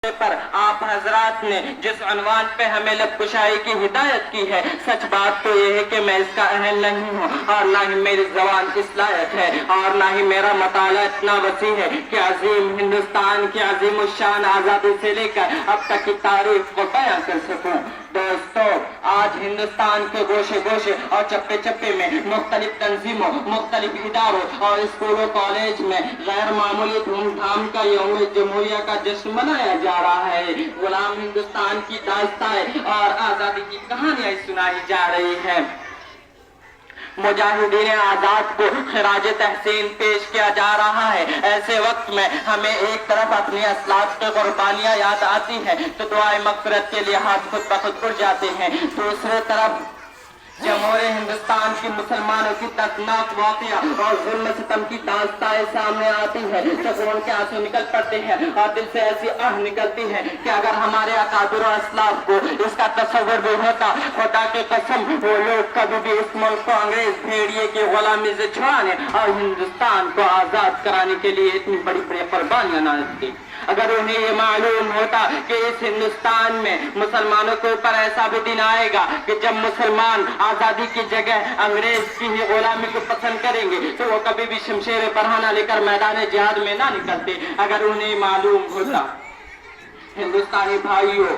پر آپ حضرات نے جس عنوان پہ ہمیں لب کشائی کی ہدایت کی ہے، سچ بات تو یہ ہے کہ میں اس کا اہل نہیں ہوں، اور نہ ہی میری زبان اس لائق ہے، اور نہ ہی میرا مطالعہ اتنا وسیع ہے کہ عظیم ہندوستان کی عظیم الشان آزادی سے لے کر اب تک کی تاریخ کو بیان کر سکوں۔ دوستو، آج ہندوستان کے گوشے گوشے اور چپے چپے میں مختلف تنظیموں، مختلف اداروں اور اسکولوں کالج میں غیر معمولی دھوم دھام کا یوم جمہوریہ کا جشن منایا جا رہا ہے۔ غلام ہندوستان کی داستانیں اور آزادی کی کہانیاں سنائی جا رہی ہیں۔ مجاہدین آزاد کو خراج تحسین پیش کیا جا رہا ہے۔ ایسے وقت میں ہمیں ایک طرف اپنی اسلاف کی قربانیاں یاد آتی ہیں تو دعائے مغفرت کے لیے ہاتھ خود بخود اڑ جاتے ہیں۔ دوسرے طرف جمہوریہ ہندوستان کی مسلمانوں کی دردناک واقعہ اور ظلم ستم کی داستانیں سامنے آتی ہے تو خون کے آنسو نکل پڑتے ہیں اور دل سے ایسی آہ نکلتی ہے کہ اگر ہمارے اکابر و اسلاف کو اس کا تصور بھی ہوتا، خدا کی قسم وہ لوگ کبھی بھی اس ملک کو انگریز بھیڑیے کی غلامی سے چھڑانے اور ہندوستان کو آزاد کرانے کے لیے اتنی بڑی بڑی قربانیاں نہ دیتے۔ اگر انہیں یہ معلوم ہوتا کہ اس ہندوستان میں مسلمانوں کے اوپر ایسا بھی دن آئے گا کہ جب مسلمان آزادی کی جگہ انگریز کی ہی غلامی کو پسند کریں گے تو وہ کبھی بھی شمشیر برہنہ لے کر میدان جہاد میں نہ نکلتے۔ اگر انہیں معلوم ہوتا۔ ہندوستانی بھائیوں،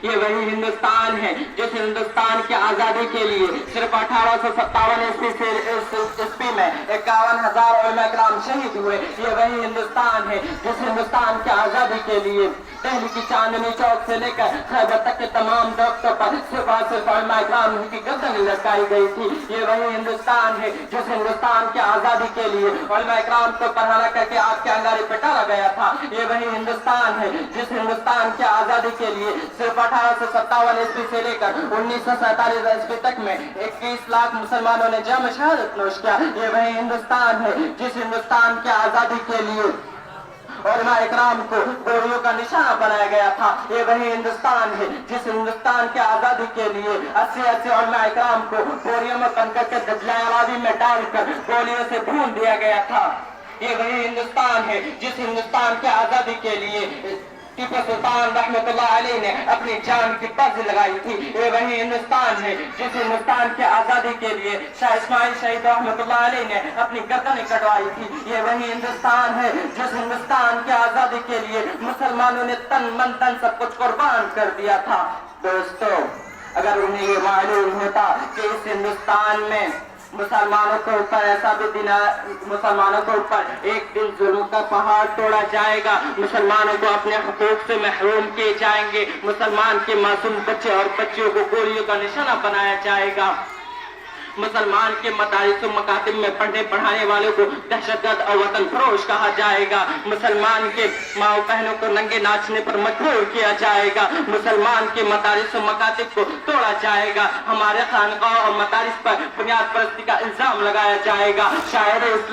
یہ وہی ہندوستان ہے جس ہندوستان کی آزادی کے لیے صرف 1857 عیسوی میں 51,000 علماء کرام شہید ہوئے۔ یہ وہی ہندوستان ہے جس ہندوستان کی آزادی کے لیے دہلی کی چاندنی چوک سے لے کر خیبر تک کے تمام درختوں پر صرف علماء کرام کی گردنیں لٹکائی گئی تھی۔ یہ وہی ہندوستان ہے جس ہندوستان کی آزادی کے لیے علماء کرام کو پڑھانا کر کے آگ کے انگارے پہ ڈالا گیا تھا۔ یہ وہی ہندوستان ہے جس ہندوستان کی آزادی کے لیے صرف 1857 عیسوی سے لے کر 1947 عیسوی تک میں 21 لاکھ مسلمانوں نے جام شہادت نوش کیا۔ یہ وہی ہندوستان ہے جس ہندوستان کی آزادی کے لیے علماء اکرام کو گولیوں کا نشانہ بنایا گیا تھا۔ یہ وہی ہندوستان ہے جس ہندوستان کی آزادی کے لیے 80 علماء اکرام کو گولیوں میں بند کر کے دجلہ آبادی میں ڈال کر گولیوں سے بھون دیا گیا تھا۔ یہ وہی ہندوستان ہے جس ہندوستان کی آزادی کے لیے ٹیپو سلطان رحمت اللہ علیہ نے اپنی جان کی بازی لگائی تھی۔ یہ وہی ہندوستان ہے جس ہندوستان کی آزادی کے لیے شاہ اسماعیل شہید رحمت اللہ علیہ نے اپنی گردنیں کٹوائی تھی۔ یہ وہی ہندوستان ہے جس ہندوستان کی آزادی کے لیے مسلمانوں نے تن من دھن سب کچھ قربان کر دیا تھا۔ دوستو، اگر انہیں یہ معلوم ہوتا کہ اس ہندوستان میں مسلمانوں کے اوپر ایسا بھی دن مسلمانوں کے اوپر ایک دن ظلم کا پہاڑ توڑا جائے گا، مسلمانوں کو اپنے حقوق سے محروم کیے جائیں گے، مسلمان کے معصوم بچے اور بچیوں کو گولیوں کا نشانہ بنایا جائے گا، مسلمان کے مدارس و مکاتب میں پڑھنے پڑھانے والوں کو دہشت گرد اور وطن فروش کہا جائے گا، مسلمان کے ماؤں بہنوں کو ننگے ناچنے پر مجبور کیا جائے گا، مسلمان کے مدارس و مکاتب کو توڑا جائے گا، ہمارے خانقاہ اور مدارس پر بنیاد پرستی کا الزام لگایا جائے گا، شاعر اسلام